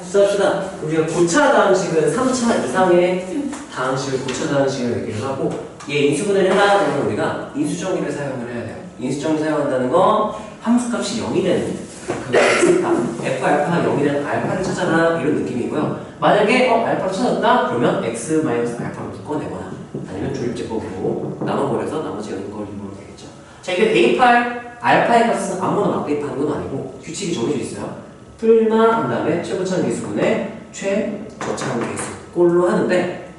수합시다. 우리가 고차 다항식은 3차 이상의 다항식을 고차 다항식을 얘기를 하고 얘 인수분해를 해야 되면 우리가 인수정리를 사용을 해야 돼요. 인수정리 사용한다는 건 함수값이 0이 되는 그거 있다. f 알파가 0이 되는 알파를 찾아라 이런 느낌이고요. 만약에 알파를 찾았다 그러면 x 마이너스 알파를 묶어내거나 아니면 조립제법으로 나눠버려서 나머지 여는 걸 이루면 되겠죠. 자, 이게 대입할 알파의 값은 아무나 막 대입하는 건 아니고 규칙이 정해져 있어요. 풀마 한 다음에 최고차항 계수분의 최저차항 계수 꼴로 하는데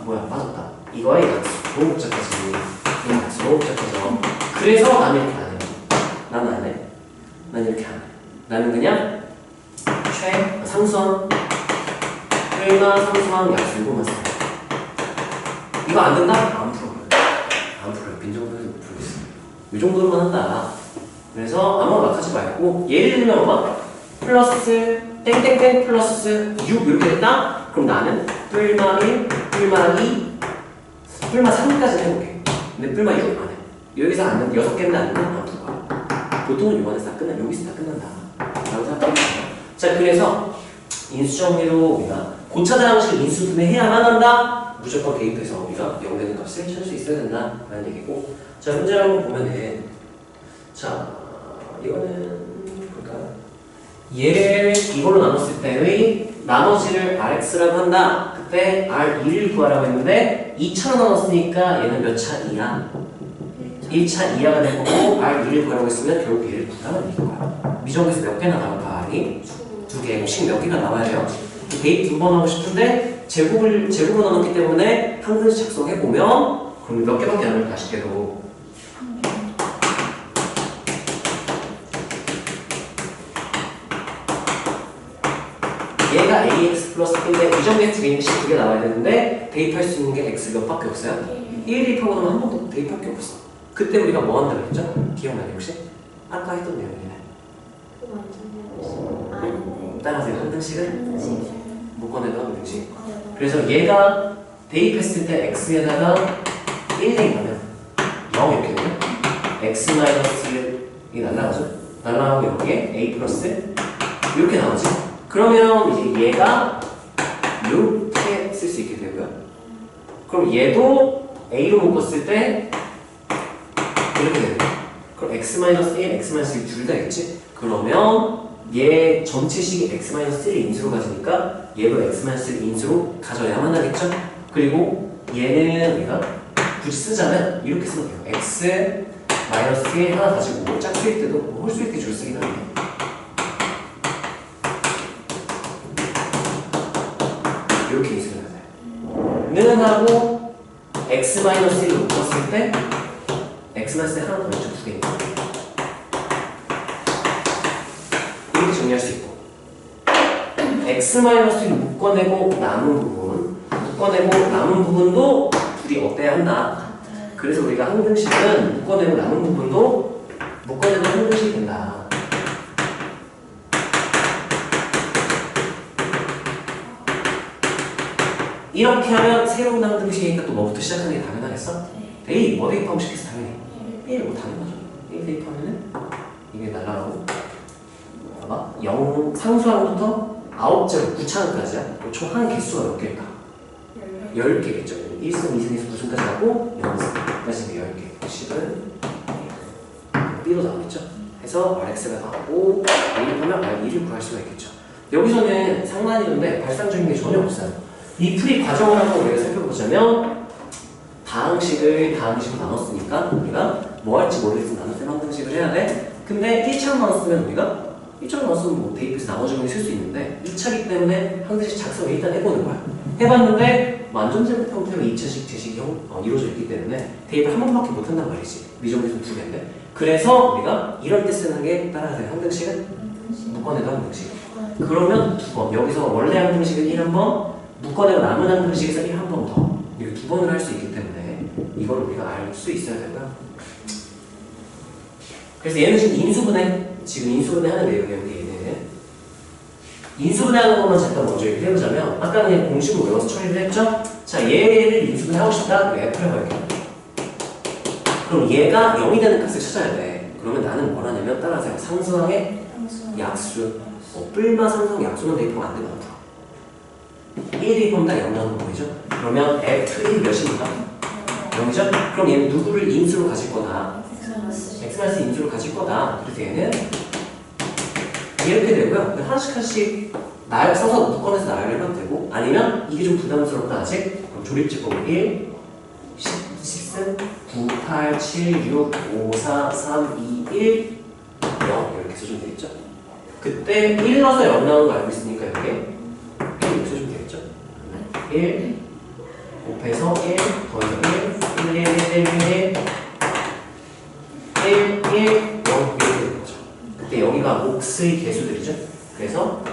뭐야 빠졌다. 이거에 너무 복잡하지. 너무 복잡하죠. 그래서 나는 이렇게 안 해요. 나는 안 해. 난 이렇게 안 해. 나는 그냥 상수항 풀마 상수항 약수이고만 써요. 이거 안 된다? 안 풀어요. 안 풀어요. 빈정상에서 못 풀겠어요. 이 정도로만 한다. 그래서 아무나 막 하지 말고 예를 들면 플러스 땡땡땡 플러스 6 이렇게 됐다? 그럼 나는 뿔마 1, 뿔마 2, 뿔마 3까지 해볼게. 근데 뿔마 6 안 해. 여기서 안 해. 6개는 안 되면 안 풀어. 보통은 6안에서 다 끝나. 여기서 다 끝난다. 라고 생각합니다. 자, 그래서 인수정리로 우리가 고차다항식 인수분해 해야만 한다? 무조건 대입해서 우리가 0 되는 값을 찾을 수 있어야 된다. 라는 얘기고. 자, 문제를 한번 보면은 자, 이거는 얘를 이걸로 나눴을 때의 나머지를 Rx라고 한다. 그때 R2를 구하라고 했는데 2차로 나눴으니까 얘는 몇 차 이하? 1차 이하가 될 거고 R2를 구하라고 했으면 결국 얘를 구하면 이길 거야. 미정에서 몇 개나 나올까? R이? 2개, 식 몇 개가 나와야 돼요. 대입 2번 하고 싶은데 제곱을 나눴기 때문에 한 근씩 작성해보면 그럼 몇 개밖에 안 나올까? 10개로. 얘가 ax 플러스 b인데 이 정도의 두 개는 식 2개 나와야 되는데 대입할 수 있는 게 x 몇 밖에 없어요? 1 대입하고 나면 한 번도 대입할 게 없어. 그때 우리가 뭐 한다고 했죠? 기억나요 혹시? 아까 했던 내용이네. 따라하세요. 한 등식은? 묶어내도 한 등식. 그래서 얘가 대입했을 때 x에다가 1 대입하면 0 이렇게 되면 x 마이너스 1이 날라가죠? 날라가고 여기에 a 플러스 이렇게 나오지? 그러면 이제 얘가 이렇게 쓸 수 있게 되고요. 그럼 얘도 a로 묶었을 때 이렇게 되고요. 그럼 x-1, x-1 둘 다 있지? 그러면 얘 전체식이 x-1을 인수로 가지니까 얘도 x-1을 인수로 가져야만 하겠죠? 그리고 얘는 우리가 굳이 쓰자면 이렇게 쓰면 돼요. x-1 하나 가지고 짝수일 때도 홀수일 때 줄 쓰긴 하는데 이렇게 인수를 해요. 는 하고 x-1을 묶었을 때 x-1 하나 더 왼쪽 두 개니까 이렇게 정리할 수 있고 x-1을 묶어내고 남은 부분도 둘이 어때야 한다. 그래서 우리가 한 등식은 묶어내고 남은 부분도 묶어내고 한 등식이 된다. 이렇게 하면 새로운 한 등식이니까 또 뭐부터 시작하는 게 당연하겠어? A, 뭐 대입하면 시켰어 당연히 1, 뭐 당연하죠. 1 대입하면은 이게 날라가고 봐봐 0 상수항부터 9제로 9차항까지야. 총 한 개수가 몇 개일까? 10개겠죠. 1승, 2승에서 9승까지 하고 0승까지 10개. 식은 B로 나오겠죠. 해서 RX가 나오고 대입하면 R2를 구할 수가 있겠죠. 여기서는 상관이던데 발상적인 게 전혀 없어요. 이 풀이 과정을 한번 우리가 살펴보자면 다항식으로 나눴으니까 우리가 뭐 할지 모르겠으면 나눌 때 한 등식을 해야 돼. 근데 1차로 나눴으면 우리가 1차로 나눴으면 뭐 대입해서 나머지 분이 쓸 수 있는데 2차기 때문에 한 등식 작성을 일단 해보는 거야. 해봤는데 완전제곱 형태로 2차식 제식이 이루어져 있기 때문에 대입을 한 번밖에 못한단 말이지. 미정계수는 2개인데 그래서 우리가 이럴 때 쓰는 게 따라하세요. 한 등식은 묶어내도 한 등식. 그러면 2번 여기서 원래 한 등식은 1 한 번 묶어내고 남은 한 등식에서 1 한 번 더 이렇게 2번을 할 수 있기 때문에 이걸 우리가 알 수 있어야 되고요. 그래서 얘는 지금 인수분해 하는 내용이에요. 얘는 인수분해 하는 것만 잠깐 먼저 얘기를 해보자면 아까 그냥 공식을 외워서 처리를 했죠? 자, 얘를 인수분해 하고 싶다? 그럼 F라고 할게요. 그럼 얘가 0이 되는 값을 찾아야 돼. 그러면 나는 뭘 하냐면 따라하세요. 상수항의 약수 뿔마 상성 약소는 대입하면 안 되면 앞으로 1 대입하면 딱 0 나오는 거 보이죠? 그러면 F1이 몇입니까? 0이죠? 그럼 얘는 누구를 인수로 가질 거다? X 인수로 가질 거다. 그래서 얘는 이렇게 되고요. 하나씩 하나씩 써서 묶어내서 나열을 해도 되고, 아니면 이게 좀 부담스럽다 아직? 그럼 조립제법을 1, 10, 9, 8, 7, 6, 5, 4, 3, 2, 1, 0 이렇게 써주면 되겠죠? 그때 1 넣어서 0 나오는 거 알고 있으니까 여기에 1 이렇게 써주면 되겠죠? 1 곱해서 1 더해서 1 1, 1, 1, 1, 1, 1, 1, 0 이렇게 되는 거죠. 그때 여기가 몫의 개수들이죠? 그래서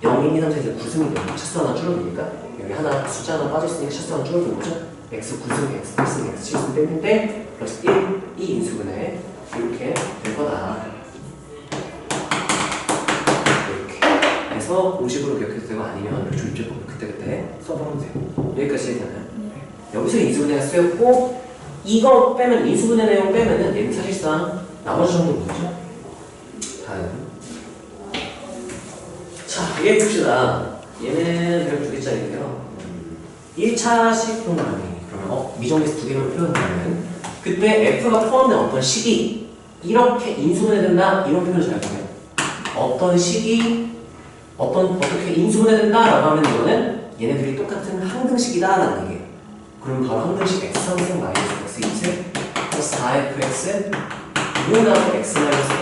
0, 1, 2, 3, 4, 이제 구승이 되고 차수 하나 줄어드니까 여기 하나 숫자 하나 빠져있으니까 차수 하나 줄어드는 거죠? x 9승, x 8승, x 7승 뺐는데 플러스 1, 이 인수분해 이렇게 될 거다. 이렇게 해서 50으로 기억해도 되고 아니면 조립제법 그때그때 써보면 되고 여기까지 되잖아요. 여기서 인수분해가 쓰였고 이거 빼면 인수분해 내용 빼면은 얘는 사실상 나머지 정도는 뭐죠? 다음 자, 얘 봅시다. 얘는 102개짜리인데요. 1차식 동그라미. 그러면 미정에서 두 개로 표현하면 그때 F가 포함된 어떤 식이 이렇게 인수분해 된다 이런 표현을 잘 보면 어떤 식이 어떻게 인수분해 된다 라고 하면 이거는 얘네들이 똑같은 항등식이다 라는 얘기예요. 그럼 바로 항등식 x 상승 마이너스 x 2세 플러스 4fx 이거나고 x 마이너스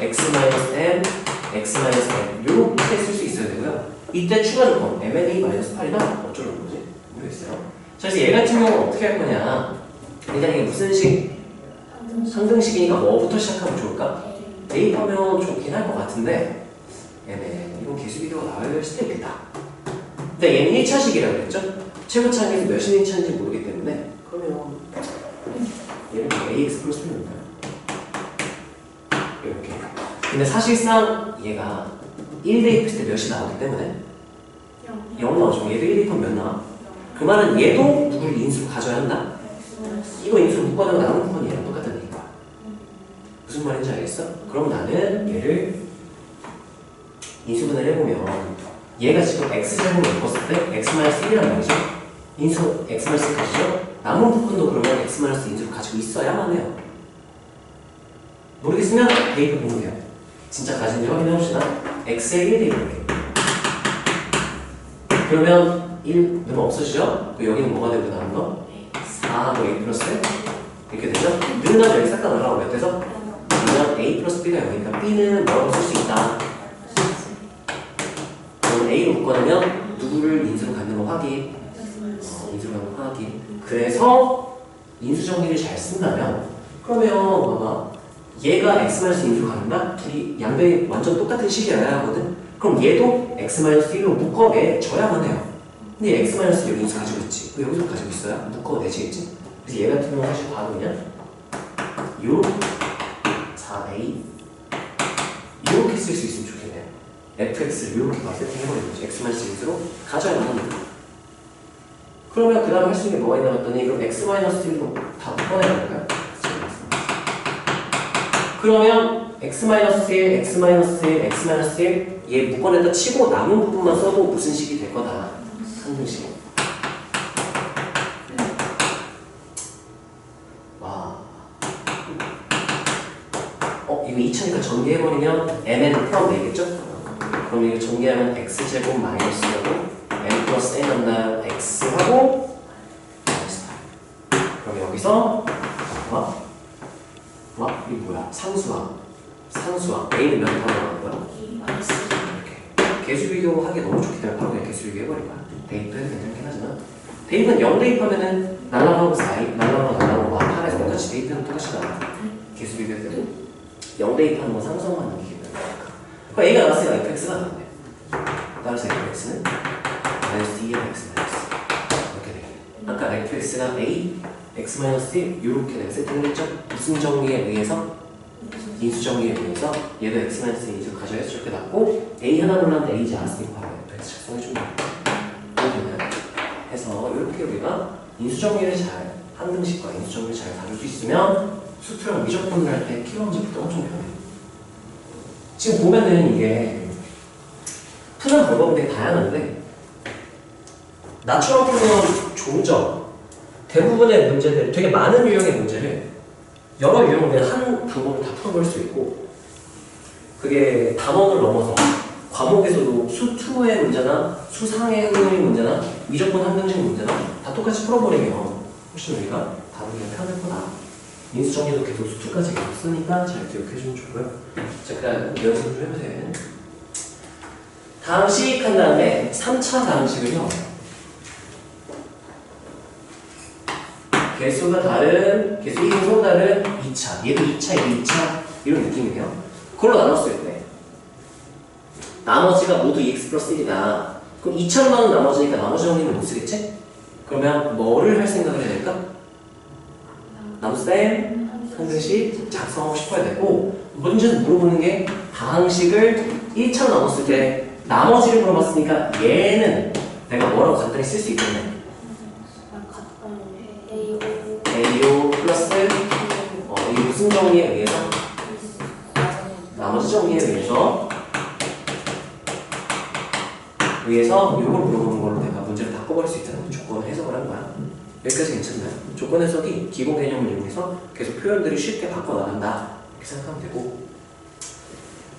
1 x 마이너스 n x 마이너스 n 이렇게 쓸 수 있어야 되고요. 이때 추가 조건 mn이 마이너스 8이나 어쩌려는 거지? 모르겠어요. 자, 그래서 얘 같은 경우는 어떻게 할 거냐? 일단 이게 무슨 식? 상등식이니까 뭐부터 시작하면 좋을까? 대입하면 좋긴 할 것 같은데 이건 개수 비교가 나와야 될 수도 있겠다. 근데 얘는 1차식이라고 그랬죠? 최고차항에서 몇인 1차인지 모르기 때문에 그러면 얘는 ax 플러스 1인가요? 이렇게. 근데 사실상 얘가 1 대입했을 때 몇이 나오기 때문에 0 나오죠. 얘도 1 대입하면 몇 나와? 그 말은 얘도 누구를 인수로 가져야 한다? 이거 인수로 묶어내고 나오는 부분이 얘랑 똑같다는 얘기야. 무슨 말인지 알겠어? 그럼 나는 얘를 인수분해를 해보면 얘가 지금 x제곱을 묶었을 때 x-1이란 말이죠. 인수 x-1 가지죠? 남은 부분도 그러면 x- 인수를 가지고 있어야만 해요. 모르겠으면 대입해 보면 돼요. 진짜 가진지 확인해 봅시다. x에 1 대입할게요. 그러면 1 넣으면 없어지죠? 여기는 뭐가 되고 나온 거? 4하고 a 플러스 이렇게 되죠? 넣으면 여기 싹 다 날아가고 몇 돼서? 그러면 a 플러스 b가 여기니까 b는 뭐라고 쓸 수 있다? 그러면 a로 묶어내면 누구를 인수로 갖는 거 확인. 인수로 갖는 거 확인. 그래서 인수정리를 잘 쓴다면 그러면 봐봐. 얘가 x-인수로 갖는다? 둘이 양변이 완전 똑같은 식이어야 하거든? 그럼 얘도 x-1로 묶어내줘야만 해요. 근데 얘 x-1 인수 가지고 있지. 그 여기서 가지고 있어야 묶어내지겠지? 그래서 얘 같은 경우는 사실 바로 그냥 요 4a 이렇게 쓸 수 있으면 좋겠네요. fx를 이렇게 막 세팅해버리는 거지. x-인수로 가져야만 합니다. 그러면 그 다음에 할 수 있는 게 뭐가 있나 봤더니 그럼 x-1로 다 묶어내볼까요? 그러면 x-1, x-1, x-1 얘 묶어냈다 치고 남은 부분만 써도 무슨 식이 될 거다? 상등식. 와. 이거 2000이니까 전개해버리면 mn을 포함되겠죠? 그럼 이거 전개하면 x제곱 마이너스하고 n 플러스 n 한다 x하고 마이너스 8. 그럼 여기서 이게 뭐야? 상수항. A는 몇 번 나오는 거야? 이렇게. 개수 비교하기 너무 좋기 때문에 바로 그냥 개수 비교 해버린 거야. 대입도 해도 괜찮긴 하지만 대입은 0 대입하면은 날라가고 4, 날라가고 8에서 똑같이 대입하면 똑같이 나와. 개수 비교할 때도 0 대입하는 건 상수항만 넘기기 때문에. 그러니까 A가 나왔으니까 fx가 나왔네. 따라서 fx는 마이너스 2의 x 마이너스 이렇게 되겠네. 아까 fx가 A x-1 이렇게 내가 세팅을 했죠? 무슨 정리에 의해서? 인수 정리에 의해서 얘도 x-인수 가져야 해서 이렇게 났고 a 하나 놀랐는데 a지 않았으니까 바로 fx 작성해줍니다. 이렇게 해서 이렇게 우리가 인수 정리를 잘 항등식과 인수 정리를 잘 다룰 수 있으면 수투랑 미적분을 할 때 키로 문제부터 엄청 편해요. 지금 보면은 이게 푸는 방법은 되게 다양한데 나처럼 푸는 종점 대부분의 문제들 되게 많은 유형의 문제를 여러 유형을 한 방법을 다 풀어볼 수 있고 그게 단원을 넘어서 과목에서도 수2의 문제나 수상의 흥미의 문제나 미적분 항등식 문제나 다 똑같이 풀어버리면 훨씬 우리가 다루기가 편할 거다. 인수정리도 계속 수2까지 계속 쓰니까 잘 기억해주면 좋고요. 자, 그 다음 연습 좀 해보세요. 다항식 한 다음에 3차 다항식을요. 개수가 다른, 개수 1이 서로 다른 2차. 얘도 2차, 얘도 2차. 이런 느낌이에요. 그걸로 나눴을 때 나머지가 모두 2x 플러스 1이다. 그럼 2차로 나눈 나머지니까 나머지 정리는 못 쓰겠지? 그러면 뭐를 할 생각을 해야 될까? 나눗셈 항등식 작성하고 싶어야 되고 문제는 물어보는 게 다항식을 1차로 나눴을 때 나머지를 물어봤으니까 얘는 내가 뭐라고 간단히 쓸 수 있겠네. AO 플러스 이 무슨 정리에 의해서? 나머지 정리에 의해서 이걸 물어보는 걸로 내가 문제를 바꿔버릴 수 있다는 조건 해석을 한 거야. 여기까지 괜찮나요? 조건 해석이 기본 개념을 이용해서 계속 표현들을 쉽게 바꿔나간다 이렇게 생각하면 되고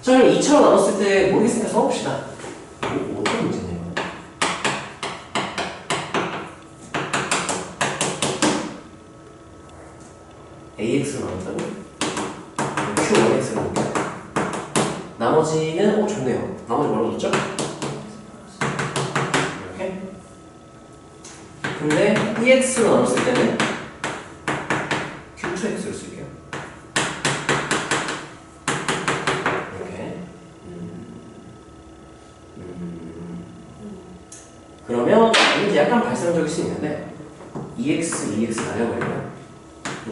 자 그럼 2차로 나눴을 때 모르겠으니까 써봅시다. 어떤 문제냐 AX로 나눴다고? Q1X로 나눴다. 나머지는 좋네요. 나머지 뭐라고 넣었죠? 이렇게. 근데 EX로 나눴을 때는 Q2X를 쓸게요. 이렇게. 그러면 이제 약간 발상적일 수 있는데 EX 날려버리면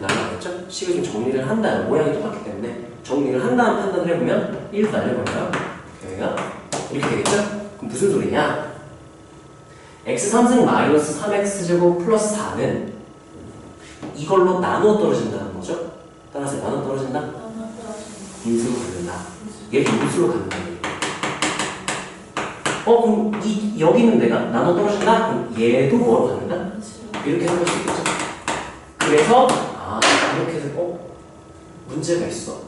날라가겠죠? 식을 좀 정리를 한 다음 모양이 똑같기 때문에 정리를 한 다음 판단을 해보면 1도 날려버려요. 여기가 이렇게 되겠죠? 그럼 무슨 소리냐? x 3승 마이너스 3x제곱 플러스 4는 이걸로 나눠 떨어진다는 거죠? 따라서 나눠 떨어진다? 인수로 갖는다. 얘를 인수로 갖는다. 그럼 여기는 내가 나눠 떨어진다? 그럼 얘도 뭐로 갖는다? 이렇게 해볼 수 있겠죠? 그래서 이렇게 해서 문제가 있어.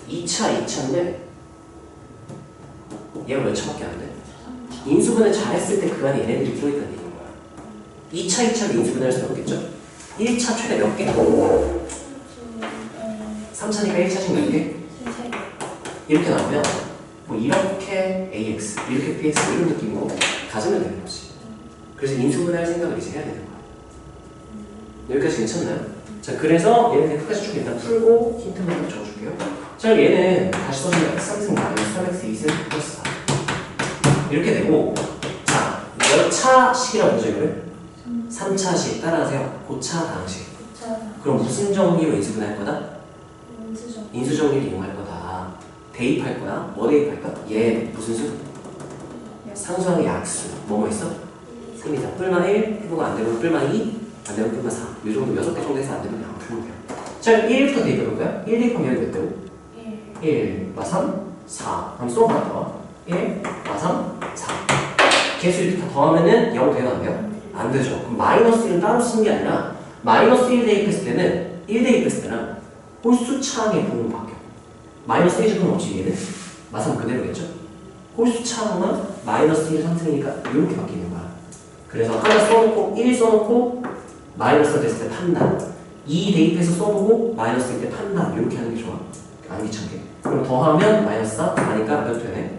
2차인데 얘가 몇 차밖에 안 돼? 인수분해 잘했을 때 그 안에 얘네들이 들어있다는 얘기인 거야. 2차를 인수분해할 수는 없겠죠? 1차 최대 몇 개? 3차니까 1차씩 몇 개? 이렇게 나오면 뭐 이렇게 AX, 이렇게 PX 이런 느낌으로 가지면 되는 거지. 그래서 인수분해할 생각을 이제 해야 되는 거야. 여기까지 괜찮나요? 자, 그래서 얘는 끝까지 쭉 일단 풀고 힌트만 적어줄게요. 자, 얘는 다시 써주면 x3승 마이너스 3x 2승 플러스 4 이렇게 되고 자, 몇 차식이라고 보죠 이거를? 3차식 따라하세요. 고차 다항식. 그럼 무슨 정리로 인수분해할 거다? 인수정리를 이용할 거다. 대입할 거야. 뭐 대입할 거야? 얘 무슨 수? 상수항의 약수. 뭐뭐 있어? 3이다. 뿔마 1, 해보가 안 되면 뿔마 2, 안 되면 뿔마 4. 이 정도 6개 정도 해서 안 되면 그냥 풀면 돼요. 자, 1부터 대입해볼까요? 1 대입하면 여기 몇 되고? 1, 마 3, 4. 그럼 쏘 하나 더. 1, 마 3, 4. 개수 이렇게 다 더하면은 0 돼요? 안 돼요? 안 되죠. 그럼 마이너스 1은 따로 쓰는 게 아니라 마이너스 1 대입했을 때는 1 대입했을 때는 홀수차항의 부호는 바뀌어. 마이너스 1제곱은 없지 얘는? 마 3 그대로겠죠? 홀수차항은 마이너스 1 상승이니까 이렇게 바뀌는 거야. 그래서 하나 써놓고 1 써놓고 마이너스가 됐을 때 판단 2 대입해서 써보고 마이너스일 때 판단 이렇게 하는 게 좋아. 안 귀찮게. 그럼 더하면 마이너스 4 하니까 몇 되네?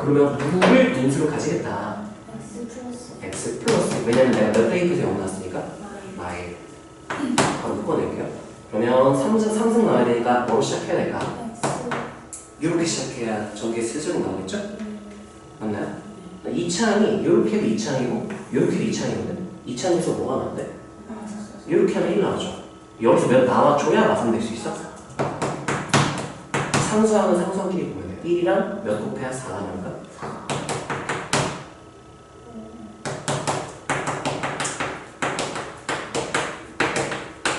그러면 누구를 인수로 가지겠다? x 플러스 왜냐면 내가 몇 대입해서 0 나왔으니까 마이 바로 묶어낼게요. 그러면 3승 나와야 되니까 뭐로 시작해야 될까? 이렇게 시작해야 저게 세제곱 나오겠죠? 맞나요? 2차항이 이렇게도 2차항이고 이렇게도 2차항이거든. 2차항에서 뭐가 나온대? 이렇게 하면 1 나오죠. 여기서 몇 나와줘야 마삼 될 수 있어? 상수항은 상수항끼리 보면 돼요. 1이랑 몇 곱해야 4가 나올까?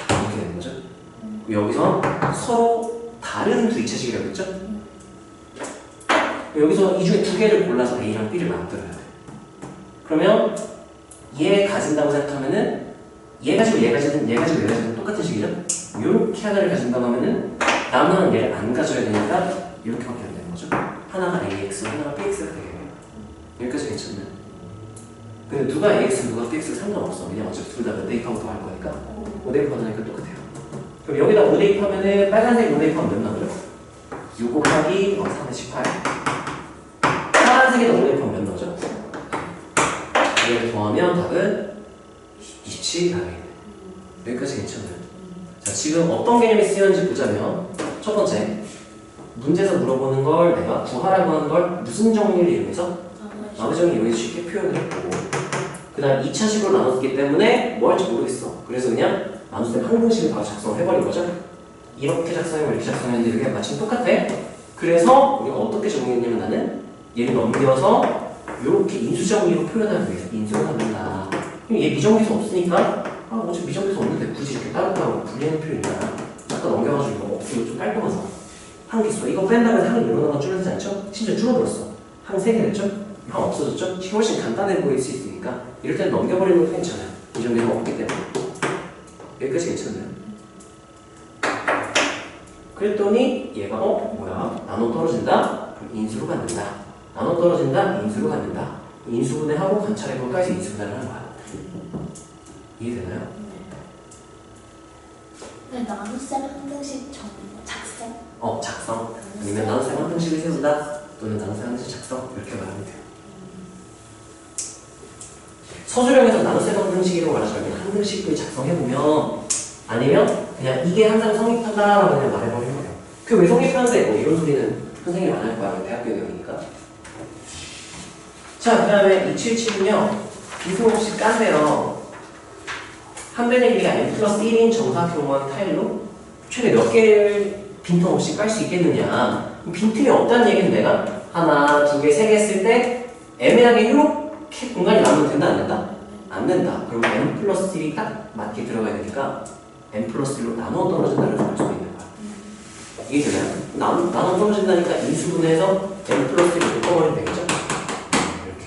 이렇게 되는 거죠. 여기서 서로 다른 두 2차식이라고 했죠? 여기서 이 중에 두 개를 골라서 A랑 B를 만들어야 돼. 그러면 얘 가진다고 생각하면은 얘 가지고 얘 가지든 얘 가지고 얘 가지든 똑같은 식이죠? 이렇게 하나를 가진다고 하면은 나머지는 얘를 안 가져야 되니까 이렇게밖에 안 되는 거죠. 하나가 AX, 하나가 BX가 되겠네요. 여기까지 괜찮나요? 근데 누가 AX, 누가 BX 상관없어. 왜냐면 어차피 둘 다 몇 대입하고 더할 거니까 5대입 하니까 똑같아요. 그럼 여기다 5대입 하면은 빨간색 5대입 하면 몇 나오죠? 6 곱하기 3의 18. 파란색에다 5대입 하면 몇 나오죠? 이렇게 더하면 답은 27이 나오겠네. 여기까지 괜찮나요? 자, 지금 어떤 개념이 쓰였는지 보자면 첫 번째, 문제에서 물어보는 걸 내가 구하라고 하는 걸 무슨 정리를 이용해서? 나머지 정리 이용해서 쉽게 표현을 했고, 그 다음 2차식으로 나눴기 때문에 뭐 할지 모르겠어. 그래서 그냥 나눗셈 항등식을 바로 작성을 해버린 거죠. 이렇게 작성하고 이렇게 작성했는데 이게 마침 똑같아. 그래서 우리가 어떻게 정리했냐면 나는 얘를 넘겨서 이렇게 인수정리로 표현하기 위해서 인수를 합니다. 그럼 얘 미정계수 없으니까 어차피 미정계수 없는데 굳이 이렇게 따로따로 분리하는 표현이잖아. 아까 넘겨가지고 이거 없으면 좀 깔끔해서 항계수 이거 뺀다고 해서 항이 늘어나는 건 줄어들지 않죠? 심지어 줄어들었어. 항 3개 됐죠? 항 없어졌죠? 훨씬 간단해 보일 수 있으니까 이럴 때는 넘겨버리는 것도 괜찮아요. 미정계수가 없기 때문에. 여기까지 괜찮나요? 그랬더니 얘가 뭐야? 나눠 떨어진다? 그럼 인수로 갖는다. 나눠 떨어진다? 인수로 갖는다. 인수분해하고 관찰해볼까 해서 인수분해를 하는 거야. 이해되나요? 네, 나눗셈 항등식 작성. 작성. 아니면 나눗셈 항등식을 세운다. 또는 나눗셈 항등식 작성. 이렇게 말하면 돼요. 서술형에서 나눗셈 항등식이라고 말하지 말고 항등식을 작성해보면 아니면 그냥 이게 항상 성립한다라고 그냥 말해버리는 거예요. 그게 왜 성립하는데 뭐 이런 소리는 선생님이 안 할 거야. 대학교 내용이니까. 자, 그 다음에 277은요. 비스없이 깐데요. 함변의 길이가 n 플러스 1인 정사각형만 타일로 최대 몇 개를 빈틈 없이 깔 수 있겠느냐. 빈틈이 없다는 얘기는 내가 하나, 두 개, 세 개 했을 때 애매하게 이렇게 공간이 남으면 된다, 안 된다? 안 된다. 그럼 n 플러스 1이 딱 맞게 들어가야 되니까 n 플러스 1로 나눠 떨어진다를 볼 수도 있는 거야. 이게 되나요? 나눠 떨어진다니까 인수분해해서 n 플러스 1을 묶어버리면 되겠죠? 이렇게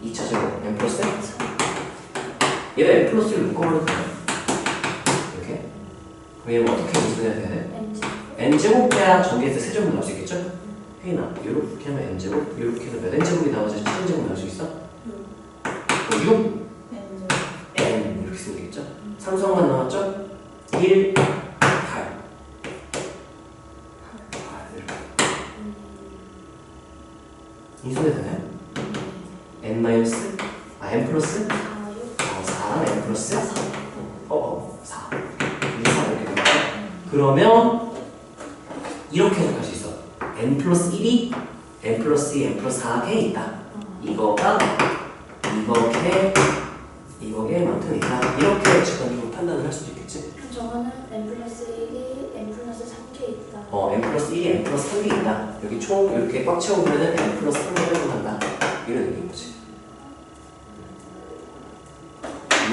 2차적으로 n 플러스 1 얘가 n 플러스 1을 묶어버리면 돼요. 이렇게. 그럼 얘는 어떻게 인수분해야 돼? n제곱 해야 전개해서 세제곱 나올 수 있겠죠? 혜인아, 이렇게 하면 n제곱, 이렇게 해서 몇 n제곱이 나와서 7n제곱 나올 수 있어? 6? n 이렇게 쓰면 되겠죠? 삼성만 나왔죠? 1, 8 이렇게 인수분해 되나요? n 플러스? 4, n 플러스? 4 이렇게 되겠죠? 그러면 이렇게 해석할 수 있어. n 플러스 1이 n 플러스 2, n 플러스 4개 있다. 이거가 이거게 만큼 있다. 이렇게 직관적으로 판단을 할 수도 있겠지. 그럼 저거는 n 플러스 1이 n 플러스 3개 있다. n 플러스 1이 n 플러스 3개 있다. 여기 총 이렇게 꽉 채우면 n 플러스 3개를 해석한다. 이런 의미인 거지.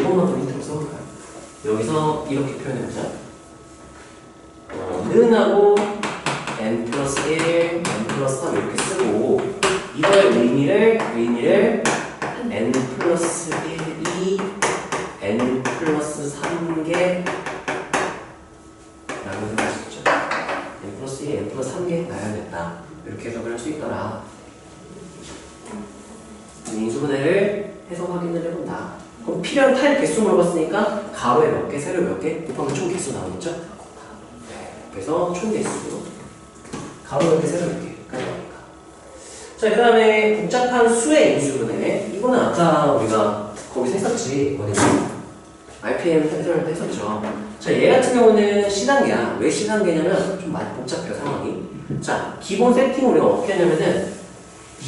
이것만 더 힌트로 써볼까요? 여기서 이렇게 표현해보자. 는하고 n 플러스 1, n 플러스 3 이렇게 쓰고 이거의 의미를 n 플러스 1이 n 플러스 3개 라고 생각할 수 있죠. n 플러스 1, n 플러스 3개 나야겠다. 이렇게 해석을 할 수 있더라. 인수분해를 해석 확인을 해본다. 그럼 필요한 타일 개수 물어봤으니까 가로에 몇 개, 세로에 몇 개 곱하면 총 개수 나오겠죠? 그래서 총 개수 가로 몇 개, 세로 몇 개까지 나오니까. 자, 그 다음에 복잡한 수의 인수분해. 이거는 아까 우리가 거기서 했었지. RPM 해설할 때 했었죠. 자, 얘 같은 경우는 C단계야. 왜 C단계냐면 좀 많이 복잡해요, 상황이. 자, 기본 세팅을 우리가 어떻게 하냐면은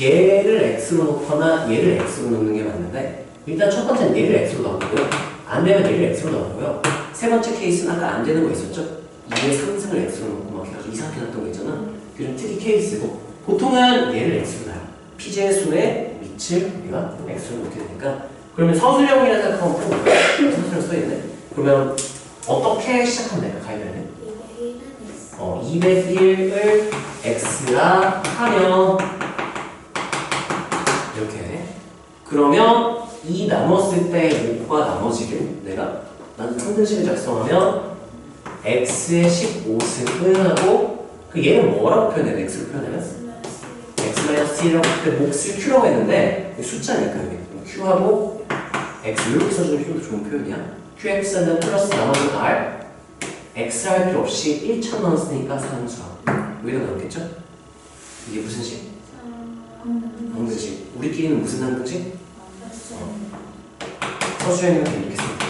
얘를 X로 놓거나 얘를 X로 놓는 게 맞는데 일단 첫 번째는 얘를 X로 넣고요. 안 되면 얘를 X로 넣고요. 세 번째 케이스는 아까 안 되는 거 있었죠? 2의 3승을 X로 놓고 막 해가지고 이상하게 놨던 거 있잖아. 그게 좀 특이 케이스고 보통은 얘를 X로 놔요. PJ의 수의 밑을 우리가 X로 놓게 되니까 그러면 서술형이라 생각하면 서술형 써있네. 그러면 어떻게 시작하면 될까? 가이드라인은? 201을 x라 하면 이렇게. 그러면 이 나눴을 때 목과 나머지를 나는 상등식을 작성하면 x의 15승을 하고 그 얘는 뭐라고 표현해야 돼? x를 표현하면? x-t라고 그때 몫을 q라고 했는데 숫자니까 여기 q하고 x 이렇게 써주는 게 좋은 표현이야. qx는 플러스 나머지 r x 할 필요 없이 1차 나눴으니까 상수항 여기다 나오겠죠? 이게 무슨 식? 항등식. 우리끼리는 무슨 항등식? 서술형은 이렇게 씁니다.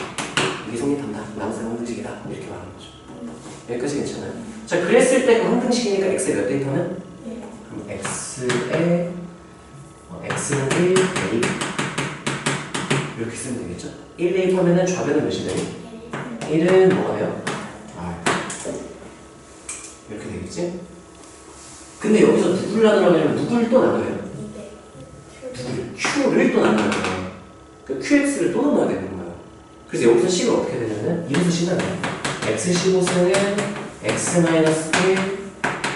이게 성립한다. 남산 항등식이다. 이렇게 말하는 거죠. 여기까지 괜찮아요? 자, 그랬을 때 그 항등식이니까 x에 몇 대입하면? 그럼 x에 x는 1, a 이렇게 쓰면 되겠죠? 1 대입하면은 좌변은 몇이 돼요? 1은 뭐가 돼요? 이렇게 되겠지? 근데 여기서 누구를 나누려면 누구를 또 나눠요? 누구를? q를 또 나눠야 돼요. 그 qx를 또 나눠야 되는 거예요. 그래서 여기서 식을 어떻게 되냐면 이래서 식을 해요. x 15승은 x-1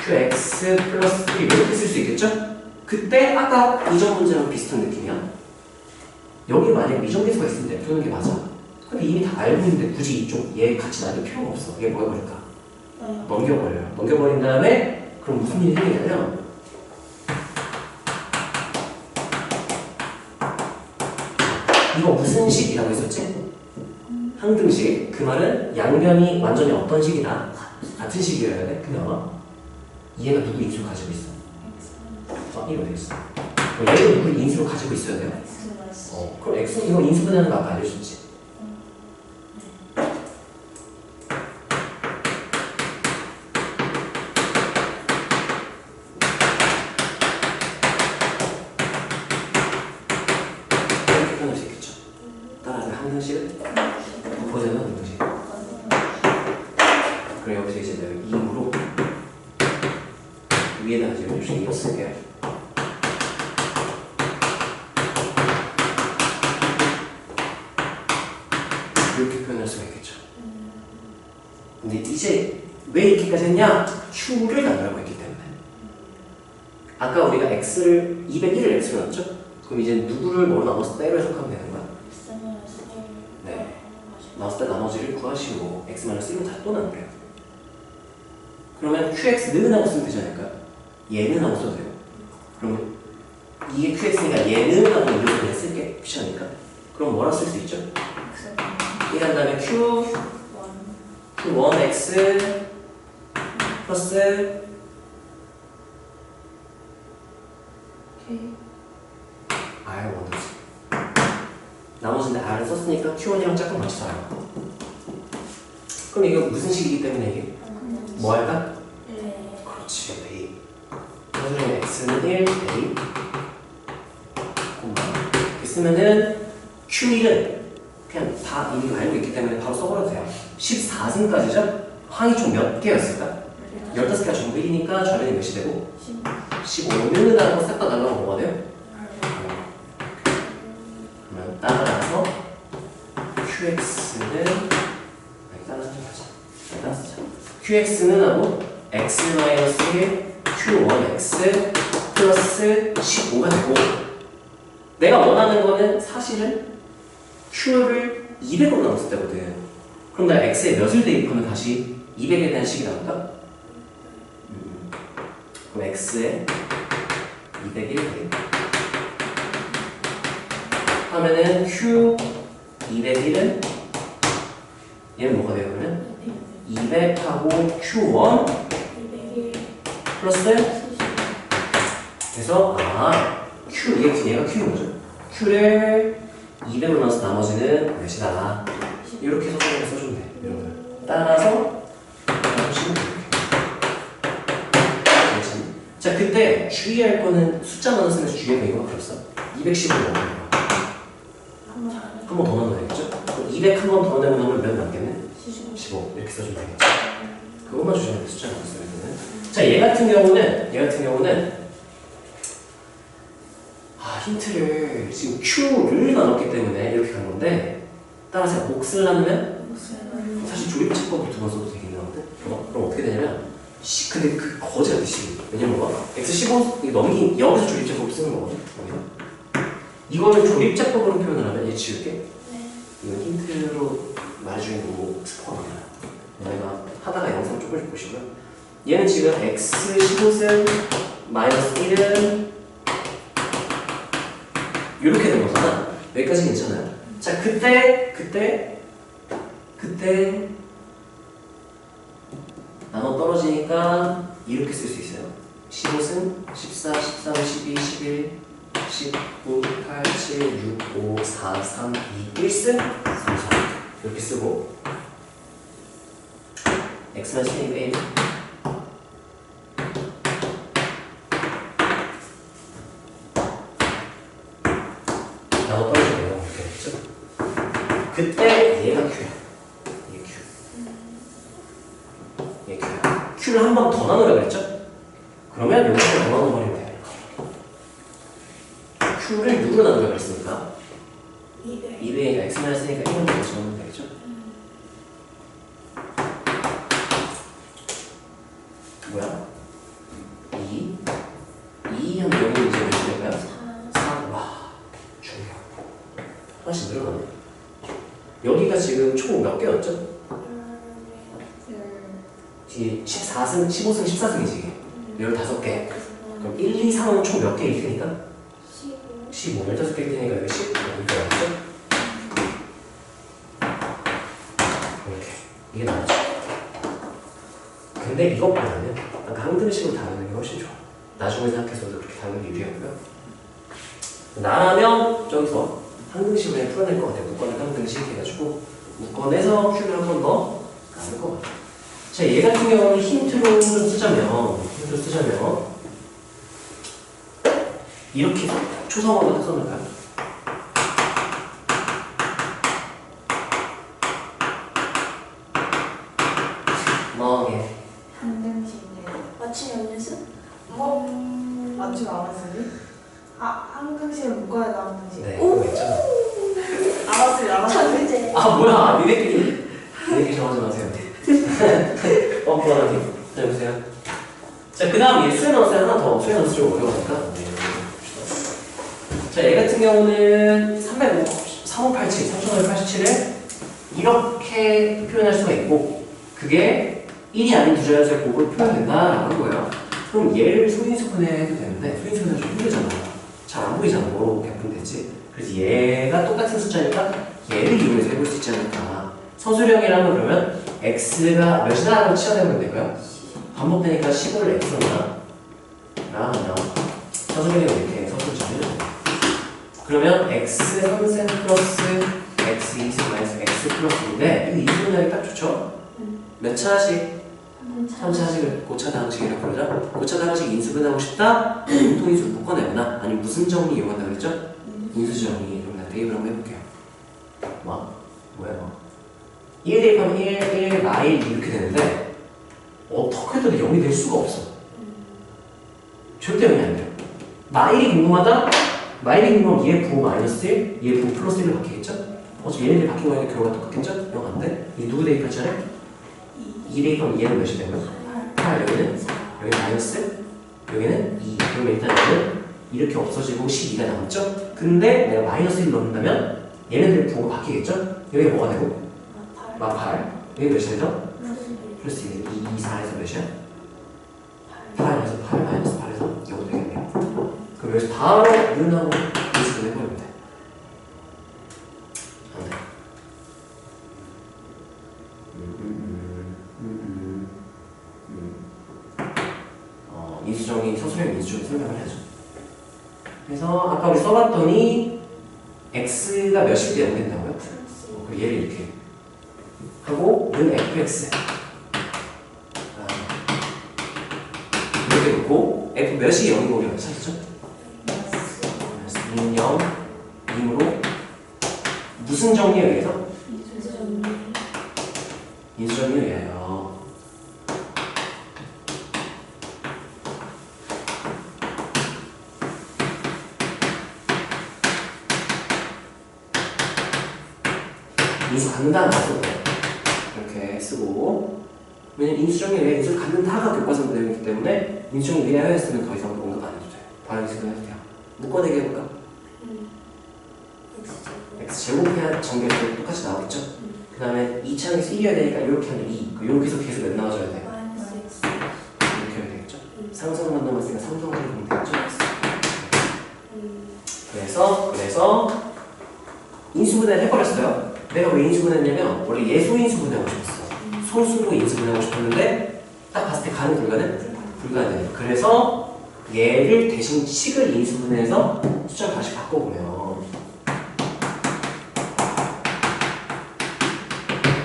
qx 플러스 1 이렇게 쓸 수 있겠죠? 그때 아까 이전 문제랑 비슷한 느낌이야. 여기 만약 미정계수가 있으면 내표는 게 맞아. 근데 이미 다 알고 있는데 굳이 이쪽 얘 같이 나눌 필요가 없어. 얘 뭐 해버릴까? 넘겨버려요. 넘겨버린 다음에 그럼 무슨 일이 생기냐면 이거 무슨 식이라고 했었지? 항등식. 그 말은 양변이 완전히 어떤 식이다? 같은 식이어야 돼. 근데 아마 얘가 누구 인수를 가지고 있어? 이거 되겠어. 얘도 누구 인수를 가지고 있어야 돼요. 그럼 x 이거 인수분해하는 거 아까 알려줬지? 이렇게 표현할 수 있겠죠? 따라서 항등식을 버전은 항등식. 그럼 여기서 이제 내가 2으로 위에다가 이제 이렇게 2로 쓸게요. 이렇게 표현할 수가 있겠죠. 근데 이제 왜 이렇게까지 했냐? q를 나누라고 했기 때문에. 아까 우리가 x를 201을 x로 나눴죠? 그럼 이제 누구를 뭐로 나눴을 때로 해석하면 되는 거야? 네. 나눴을 때 나머지를 구하시고 x-1로 다 또 나누래요. 그러면 qx는 하고 쓰면 되지 않을까요? 얘는 하고 써도 돼요. 그러면 이게 qx니까 얘는 하고 이렇게 그냥 쓸게 귀찮으니까. 그럼 뭐라 쓸 수 있죠? 1 한 다음에 q1x 플러스 r1 나머지인데 r을 썼으니까 q1이랑 짝꿍 같이 써요. 그럼 이거 무슨 식이기 때문에 이게 뭐 할까? 그렇지, a. 그래서 x는 1, a 이렇게 쓰면은 q1은 그냥 다 이미 알고 있기 때문에 바로 써버려도 돼요. 14승까지죠? 항이 총 몇 개였을까? 15개가 전부 1이니까 좌변이 몇이 되고? 15는 하고 싹 다 날라가면 뭐가 돼요? 그러면 따라서 qx는 따라서 qx는 하고 x-1 q1x 플러스 15가 되고 내가 원하는 거는 사실은 q를 200으로 나눴을 때거든. 그럼 나 x에 몇을 대입하면 다시 200에 대한 식이 나올까? 그럼 x에 201 대입 하면은 q 201은 얘는 뭐가 돼요 그러면? 200하고 q1 플러스 그래서 q 얘가 q는 뭐죠? q를 200으로 나눠서 나머지는 몇이다. 이렇게 써주면 돼. 여러분. 따라서 해주시면 돼요. 자, 그때 주의할 거는 숫자 나눠쓰면서 주의할 거 이거 없어. 210으로 나누는 거야. 한 번 더 나눠야 되겠죠? 200 한 번 더 내면 몇 남겠네? 15. 이렇게 써주면 되겠죠? 그것만 주시면 돼. 숫자 나눠쓰면서는. 자, 얘 같은 경우는 힌트를 지금 q를 나눴기 때문에 이렇게 간 건데 따라서 몫을 나누면 사실 조립 채법을 두 번 써도 되긴 하거든. 그럼 어떻게 되냐면 근데 그 거지가 시. 왜냐면 뭐 x15 넘긴 여기서 조립제법 쓰는 거거든. 이거를 조립제법으로 표현을 하면 얘 지울게. 네. 이건 힌트로 말해주는 거고 스포가 많아요. 내가 하다가 영상 조금씩 보시고요. 얘는 지금 x15승 마이너스 1은 이렇게 된 거잖아. 여기까지 괜찮아요. 자, 그때 나눠 떨어지니까 이렇게 쓸 수 있어요. 15승, 14, 13, 12, 11, 19, 8, 7, 6, 5, 4, 3, 2, 1승, 3, 4 이렇게 쓰고 x만 쓰니까 1 나눠 떨어지네요. 그렇죠? 그때 얘가 Q야. 얘 Q. 얘 Q야. Q를 한 번 더 나누라 그랬죠? 그러면 여기서 더 나눠버리면 돼. Q를 6으로 나누라 그랬으니까 200. 2배가 X만 했으니까 1은 더 적으면 되겠죠? 뭐야? 2 하면 여기 이제 몇이 될까요? 3. 와, 중요해. 하나씩 늘어나네. 여기가 지금 총 몇 개였죠? 뒤에 14승, 15승, 14승이지. 15개. 그럼 1, 2, 3은 총 몇 개일 테니까? 15. 15개일 테니까 여기 10. 이렇게 나왔죠? 이렇게. 이게 나왔죠? 근데 이것보다는 아까 항등식으로 다루는 게 훨씬 좋아. 나중에 생각해서도 그렇게 다루는 게 유리하고요. 나라면 저기서 항등식을 그냥 풀어낼 것 같아요. 묶어낼 항등식 해가지고 묶어내서 Q를 한 번 더 나눌 것 같아요. 자, 얘 같은 경우는 힌트로 좀 쓰자면 이렇게 초성화로 써놓을까요? 멍해. 마침 연습? 맞춤 알았으니? 항등식을 묶어야 돼, 항등식. 네, 그거 있잖아. 알았으니. 전제. 아, 뭐야. 니네끼리 정하지 마세요. 불안하게. 자, 보세요. 자, 그 다음 얘 수에 넣었어요. 하나 더. 수에 넣어서 좀 어려우니까. 네. 자, 얘 같은 경우는 3587, 3587을 이렇게 표현할 수가 있고, 그게 1이 아닌 두 자릿수의 곱으로 표현된다라는 거예요. 그럼 얘를 소인수분해 해도 되는데, 소인수분해 좀 힘들잖아. 잘 안 보이잖아. 뭐로 개분됐지? 그래서 얘가 똑같은 숫자니까 얘를 이용해서 해볼 수 있지 않을까. 서술형이라면 그러면 x가 몇이다라고 치환해보면 될까요? 반복되니까 15를 x로 나가면 서술형이 이렇게 서술점을 그러면 x 3승 플러스 x 2승 마이너스 x 플러스인데 이거 이분하기 딱 좋죠? 몇 차씩? 3차식을 고차다항식이라고 그러죠? 고차다항식 인수분해하고 싶다? 공통인수를 묶어내거나 아니면 무슨 정리 이용한다 그랬죠? 인수정리. 그럼 나 대입을 한번 해볼게요. 뭐야 1 대입하면 1 마일 이렇게 되는데 어떻게 해도 0이 될 수가 없어. 절대 0이 안 돼요. 마일이 궁금하다? 마일이 궁금하면 얘 부호 마이너스 1, 얘 부호 플러스 1로 바뀌겠죠? 어차피 얘네들이 바뀐 거니까 결과가 똑같겠죠? 0 안 돼? 이 누구 대입할 차례? 2 대입하면 얘는 몇이 되고요? 8, 여기는? 여기 마이너스? 여기는 2. 그러면 일단 얘는 이렇게 없어지고 12가 남죠? 근데 내가 마이너스 1 넣는다면 얘네들 부호가 바뀌겠죠? 여기가 뭐가 되고? 8. 여기 몇이 되죠? 플러스 1. 2, 4에서 몇이야? 8에서 8 마이너스 8에서 이거 되겠네요. 그럼 여기서 바로 늘어나고 인수분해 해버리면 돼. 안 돼. 인수정의, 서술형 인수정의 설명을 해야죠. 그래서 아까 우리 써봤더니 x가 몇일 때 0 된다고요? 그리고 얘를 이렇게 하고 는 fx 이렇게 놓고 f 몇이 0이고 우리가 찾았죠? 2는 0, 2으로 무슨 정리에 의해서? 인수정리에 의하여 인수 간단하죠. 이렇게 쓰고 왜냐면 인수정리 외에 인수를 갖는다가 교과서 내용이기 때문에 인수정리 외에 하였으면 더 이상 언급 안 해도 돼요. 바로 인수를 해도 돼요. 묶어내기 해볼까? X제곱해야 정규할 똑같이 나오겠죠? 그 다음에 2차항에서 1이어야 되니까 이렇게 하면 2. 이렇게 해서 계속 몇 나와줘야 돼? 마이너스 X. 이렇게 해야 되겠죠? 상성만 남았으니까 상성을 해보면 되겠죠? 그래서 인수분해를 해버렸어요. 내가 왜 인수분해했냐면 원래 예소인수분해하고 싶었어. 소수로 인수분해하고 싶었는데 딱 봤을 때 가는 불가능해요. 그래서 얘를 대신 식을 인수분해해서 숫자를 다시 바꿔보면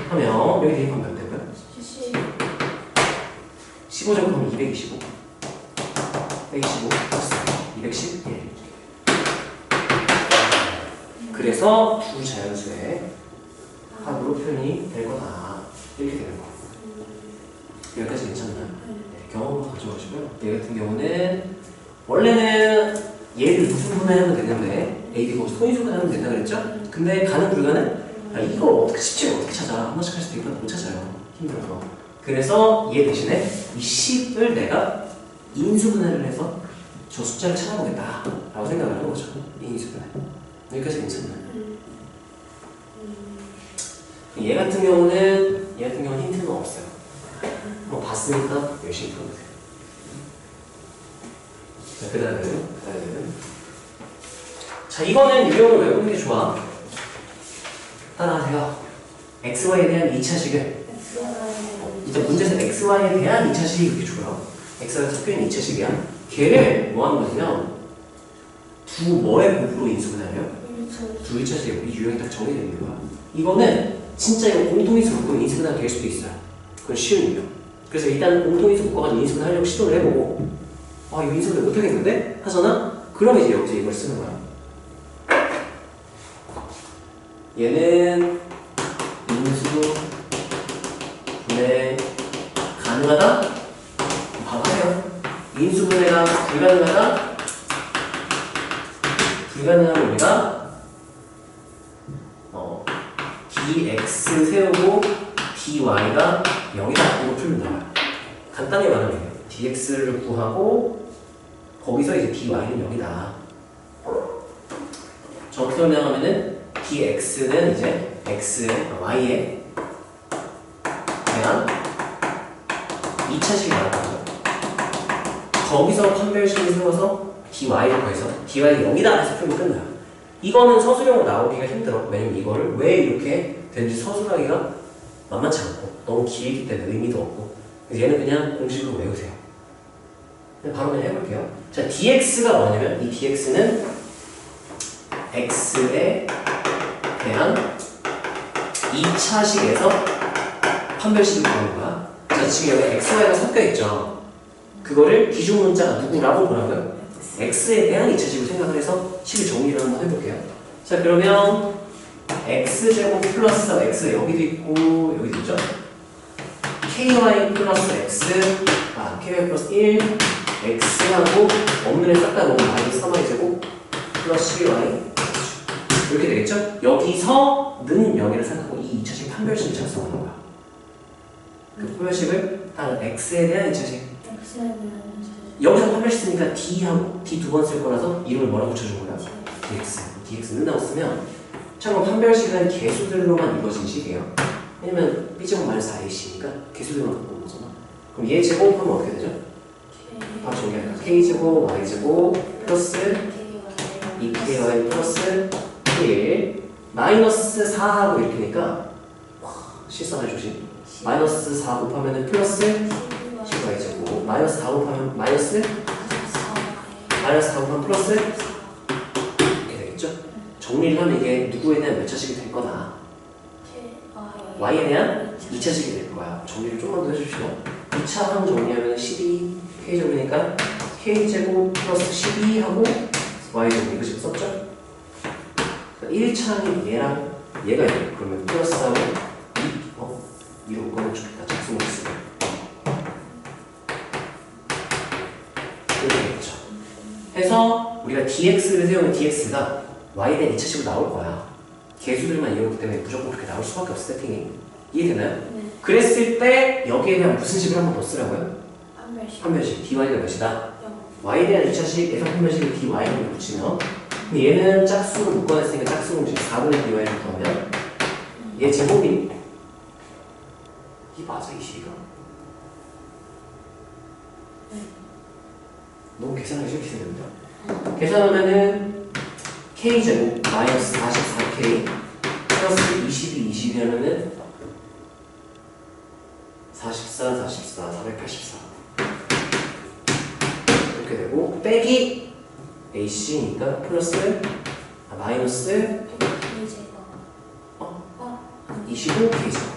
하면 여기 대입하면 몇 되고요? 15제곱하면 225 125 211 그래서 두 자연수의 합으로 표현이 될 거다. 이렇게 되는 거. 여기까지 괜찮나요? 네, 경험을 가져가시고요. 얘 같은 경우는 원래는 얘를 무슨 분해하면 되는데 AD 거기서 소인수 분해하면 된다 그랬죠? 근데 가는 불가는 이거 어떻게 쉽지 어떻게 찾아? 한 번씩 할 수도 있고 못 찾아요. 힘들어서. 그래서 얘 대신에 이 10을 내가 인수분해를 해서 저 숫자를 찾아보겠다 라고 생각을 하는 거죠. 이 인수분해. 여기까지 괜찮나요? 얘 같은 경우는 힌트는 없어요. 뭐 봤으니까 열심히 풀어보세요. 자, 그다음에 자, 이거는 유형을 외우는 게 좋아. 따라하세요. XY에 대한 2차식을 이제 문제에서 XY에 대한 2차식이 그렇게 줘요. X가 섞여있는 2차식이야. 걔를 뭐 하는 거냐면 두 뭐의 곱으로 인수분해하려? 두 1차식이 이 유형이 딱 정해져 있는 거야. 이거는 진짜 이거 공통인수 묶으면 인수분해가 될 수도 있어요. 그건 쉬운 유형. 그래서 일단 공통인수 묶어가지고 인수분해 하려고 시도를 해보고 이거 인수분해 못하겠는데? 하잖아? 그럼 이제 여기서 이걸 쓰는 거야. 얘는 인수분해 가능하다? 바로 하세요. 인수분해가 불가능하다? 불가능하면 우리가 dx 세우고 dy가 0이다 이거 풀면 나와요. 간단히 말하면 dx를 구하고 거기서 이제 dy는 0이다. 정확히 설명하면은 dx는 이제 y에 대한 2차식이 나오는 거죠. 거기서 판별식을 세워서 dy를 구해서 dy가 0이다 해서 풀면 끝나요. 이거는 서술형으로 나오기가 힘들어. 왜냐면 이거를 왜 이렇게 된지 서술하기가 만만치 않고 너무 길기 때문에 의미도 없고. 그래서 얘는 그냥 공식으로 외우세요. 바로 그냥 해볼게요. 자, dx가 뭐냐면 이 dx는 x에 대한 2차식에서 판별식을 구하는 거야. 자, 지금 여기 xy가 섞여있죠. 그거를 기준 문자가 누구라고 보라고요? x에 대한 2차식을 생각을 해서 식을 정리를 한번 해볼게요. 자, 그러면 x제곱 플러스 x 여기도 있고 여기도 있죠? ky 플러스 x ky 플러스 1 x하고 없는 애 싹 다 넣으면 마이너스 3y제곱 플러스 12y 이렇게 되겠죠? 여기서는 0이라 생각하고 이 2차식 판별식을 작성하는 거야. 그 판별식을 다른 x에 대한 2차식 여기서 판별식 쓰니까 d하고 d 두 번 쓸 거라서 이름을 뭐라고 붙여준 거야? dx는 나왔으면 참고로 판별식은 개수들로만 이루어진 식이에요. 왜냐면 b제곱 마이너스 ac니까 개수들만 갖고 오는 거잖아. 그럼 얘 제곱하면 어떻게 되죠? 바로 정리할까? k제곱 y제곱 플러스 2ky 플러스 1 마이너스 4하고 이렇게 되니까 실수하나 조심. 마이너스 4 곱하면 플러스 10y제곱 마이너스 4 곱하면 마이너스 4 곱하면 플러스 이렇게 되겠죠? 정리를 하면 이게 누구에 대한 몇 차식이 될 거다. y에 대한 2차식이 될 거야. 정리를 조금만 더 해주시죠. 2차항 정리하면 12 k제곱이니까 k제곱 플러스 12하고 y제곱 이거 지금 썼죠? 1차항이 얘랑 얘가 있네. 그러면 플러스하고 이거 꺼내면 좋겠다. 작성을 쓰고 이렇게 되겠죠. 해서 우리가 dx를 세우면 dx가 y에 대한 2차식으로 나올 거야. 개수들만 이용하기 때문에 무조건 그렇게 나올 수밖에 없어. 세팅이 이해되나요? 네. 그랬을 때 여기에 대한 무슨 식을 한 번 더 쓰라고요? 한 별씩. 한 변식. dy가 몇이다? 0. y에 대한 2차식에서 한 변식을 dy로 붙이면 근데 얘는 짝수로 묶어냈으니까 짝수 공식 4분의 dy를 더하면 얘 제곱이 이 맞아 이 식이가? 너무 계산하기 싫게 생겼는데 계산하면은 k제곱 마이너스 44k 플러스 20이면은 44, 484 이렇게 되고 빼기 ac니까 플러스 마이너스 25k 제곱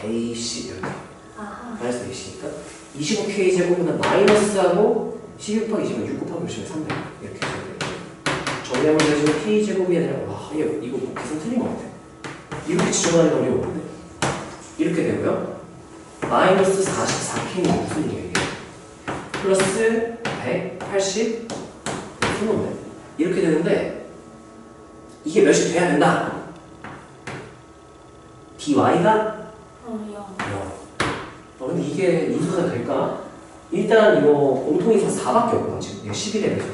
ac 이렇게 아하. 마이너스 ac니까 25k 제곱은 마이너스하고 12 곱하기 20은 6 곱하기 50은 300 이렇게 정리하면 되지만 k 제곱이 아니라 와 이거 계산 틀린 것 같아. 이렇게 지정하는 건 어려운데 이렇게 되고요. 마이너스 44k는 무슨 얘기예요? 플러스 180 풀었네. 이렇게 되는데 이게 몇이 돼야 된다. dy가 0. 근데 이게 인수가 될까? 일단 이거 공통인수가 4밖에 없거든 지금. 이거 11에 대해서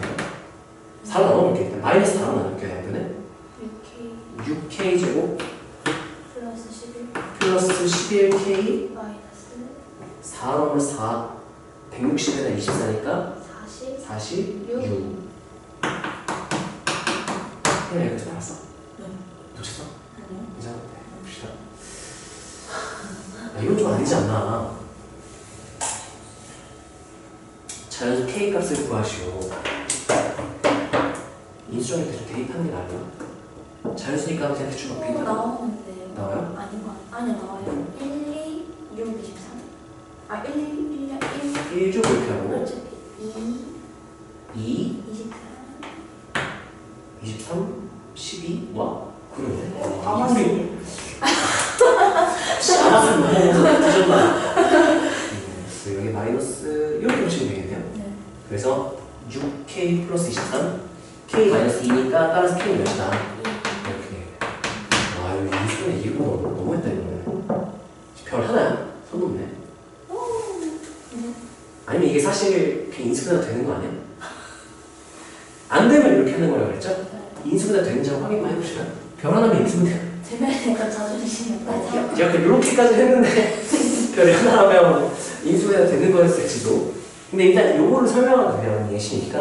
4로 나눠볼게. 일단 마이너스 4로 나눌게요. 양변에 6k 제곱 플러스 11 플러스 11k 마이너스 4 넣으면 4 160에다 24니까 40 46 그냥 여기서 알았어? 네. 놓쳤어? 아니요. 괜찮아? 네, 봅시다. 이건 좀 아니지 않나? 자연수 k 값을 구하시오. 인수정일 때좀 대입하는 게 나아요. 자연수니까 그냥 대충 막 대입하는 거. 나오는데 나와요? 아닌 거 아니야 나와요. 1, 2, 6, 23. 아 1, 1, 1, 1조 그렇게 하고 어차피 2, 2, 23. 23, 12, 와 그러네. 아마스. 아마스 너무 드셨나? 여기 마이너스 이렇게 보시면 되겠네요. 네. 그래서 6k 플러스 23, k 마이너스 2니까 따라서 k 몇이다. 이렇게. 와 여기 인수는 이거 너무했다 이거는. 별 하나야? 손 높네. 아니면 이게 사실 그냥 인수분해가 되는 거 아니야? 안 되면 이렇게 하는 거라고 그랬죠? 인수분해가 되는지 확인만 해봅시다. 별 하나면 인수분해. 제발 자존심이 빠져. 약간 이렇게까지 했는데 별이 하나 하면 인수분해가 되는 거였을지도. 근데 일단 요거를 설명하기 위한 예시니까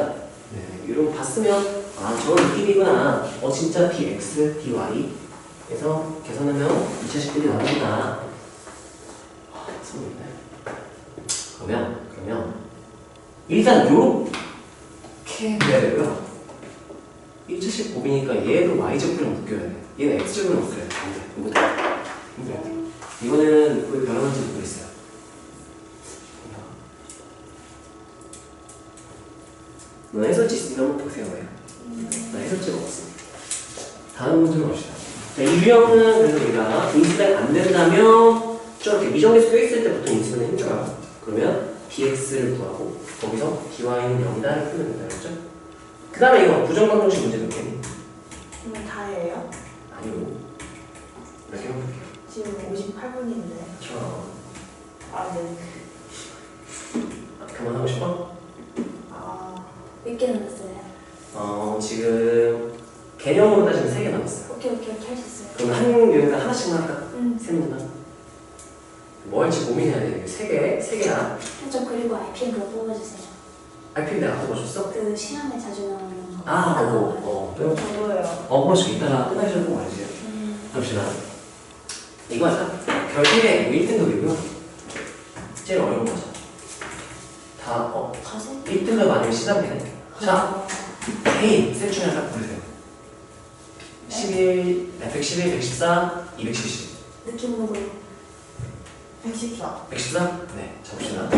네, 이런 거 봤으면 아 저런 느낌이구나. 진짜 dx, dy 그래서 계산하면 2차식들이 나온다. 성공이네. 그러면 일단 요렇게 돼야 되고요. 1차식 곱이니까 얘도 y제곱이랑 묶여야 돼. 얘는 x제곱이랑 묶여야 돼. 안 돼. 이거 돼. 이거는 거의 변화한지 모르겠어요. 너 해설지 있으면 한번 보세요. 나 해설지가 없어. 다음 문제로 갑시다. 자, 이 유형은 그래서 우리가 인수분해가 안 된다면 저렇게 미정계수 껴있을 때부터 인수분해 힘들어요. 그러면 dx를 구하고 거기서 dy는 0이다 풀면 된다 그랬죠? 그 다음에 이거 부정방정식 문제 몇 개니? 그러면 다예요? 아니요. 몇 개 해볼게요. 지금 58분인데. 저 아 네. 그만하고 싶어? 아 몇 개 남았어요? 지금 개념으로 따지면 3개 남았어요. 오케이 할 수 있어요. 그럼 한 유형당 하나씩만 할까? 응. 세 문제만? 뭐 할지 고민해야 돼. 3개야. 저 그리고 IPN 그거 뽑아주세요. RP 내가 뽑아줬어? 그 시험에 자주 나오는 거. 또 저도요. 뽑아줄게. 이따가 끝나기 전에 꼭 말해주세요. 갑시다. 이거 하자. 별 1에 1등급이고요. 제일 어려운 거죠. 다, 가세? 1등급 아니면 시담이네. 자, A, 셋 중에 하나 고르세요. 11, 111, 114, 270. 느낌으로 114. 114? 네, 잡읍시다.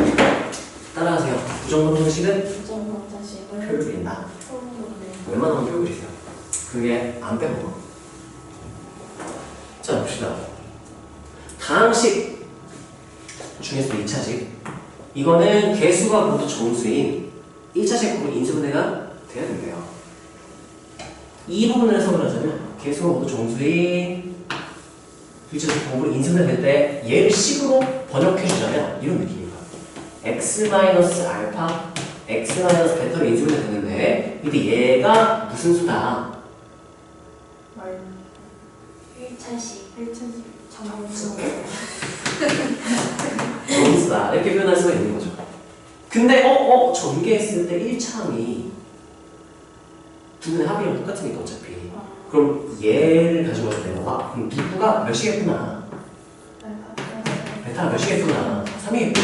따라하세요. 부정방정식은 부정 방정식을 표를 그린다. 네. 웬만하면 표를 그리세요. 그게 안 빼먹어. 자, 봅시다. 다항식 중에서 2차식. 이거는 개수가 모두 정수인 1차식 부분 인수분해가 돼야 된대요. 이 부분을 해석을 하자면 개수가 모두 정수인 일차적 방법으로 인수분해 될 때 얘를 식으로 번역해주자면 이런 느낌인 거야. x 마이너스 알파, x 마이너스 베타로 인수분해 됐는데 근데 얘가 무슨 수다? 말 1차식 1층 정수 정수다 이렇게 표현할 수가 있는 거죠. 근데 전개했을 때 1차함이 두 분의 합이랑 똑같으니까 어차피 그럼 얘를 가져가도 되고 그럼 누구가 몇이겠구나 베타가 몇이겠구나 3이겠구나